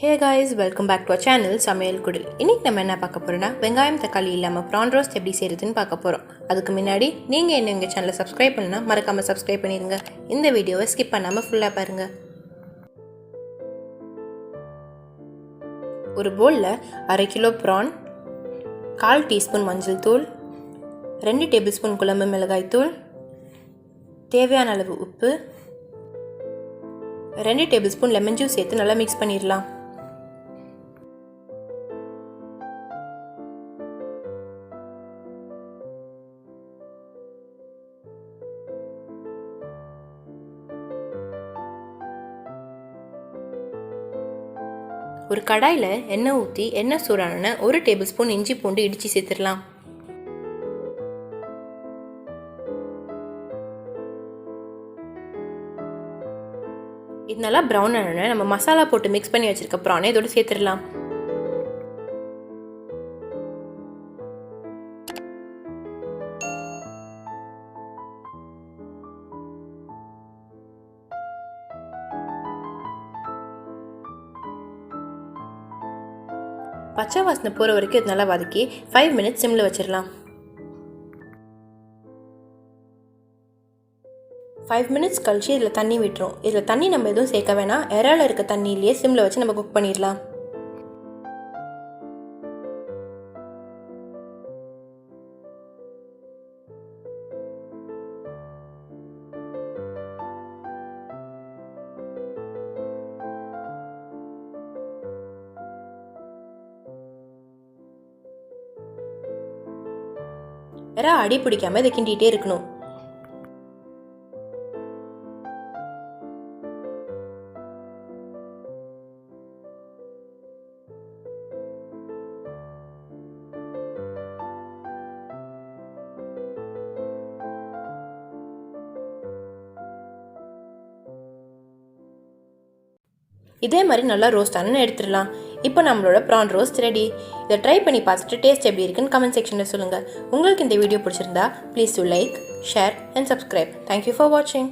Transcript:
Hey guys, welcome back to our channel samayalkudil. இன்னைக்கு நம்ம என்ன பார்க்க போறோம்னா வெங்காயம் தக்காளி இல்லாம prawn roast எப்படி செய்யறதுன்னு பார்க்க போறோம். அதுக்கு முன்னாடி நீங்க இன்னும் எங்க சேனலை subscribe பண்ணலனா மறக்காம subscribe பண்ணிருங்க. இந்த வீடியோவை skip பண்ணாம ஃபுல்லா பாருங்க. ஒரு பவுல்ல 1/2 கிலோ prawn, 1/4 டீஸ்பூன் மஞ்சள் தூள், 2 டேபிள்ஸ்பூன் குழம்பு மிளகாய் தூள், தேவையான அளவு உப்பு, 2 டேபிள்ஸ்பூன் லெமன் ஜூஸ் சேர்த்து நல்லா மிக்ஸ் பண்ணிரலாம். ஒரு கடாயில எண்ணெய் ஊற்றி எண்ணெய் சூடான 1 டேபிள்ஸ்பூன் இஞ்சி பூண்டு இடித்து சேர்த்துடலாம். இது நல்லா ப்ரௌன் ஆன நம்ம மசாலா போட்டு மிக்ஸ் பண்ணி வச்சிருக்க ப்ரானை இதோட சேர்த்துடலாம். பச்சை வாசனை போகிற வரைக்கும் இது நல்லா வதக்கி 5 மினிட்ஸ் சிம்மில் வச்சிடலாம். 5 மினிட்ஸ் கழிச்சு இதில் தண்ணி விட்டுரும். இதில் தண்ணி நம்ம எதுவும் சேர்க்க வேணாம். இறால இருக்க தண்ணியிலேயே சிம்மில் வச்சு நம்ம குக் பண்ணிடலாம். இறா அடி பிடிக்காம இதை கிண்டிகிட்டே இருக்கணும். இதே மாதிரி நல்லா ரோஸ்ட் ஆனு எடுத்துடலாம். இப்போ நம்மளோட ப்ரான் ரோஸ்ட் ரெடி. இதை ட்ரை பண்ணி பார்த்துட்டு டேஸ்ட் எப்படி இருக்குன்னு கமெண்ட் செக்ஷனில் சொல்லுங்கள். உங்களுக்கு இந்த வீடியோ பிடிச்சிருந்தா please to like, share and subscribe. Thank you for வாட்சிங்.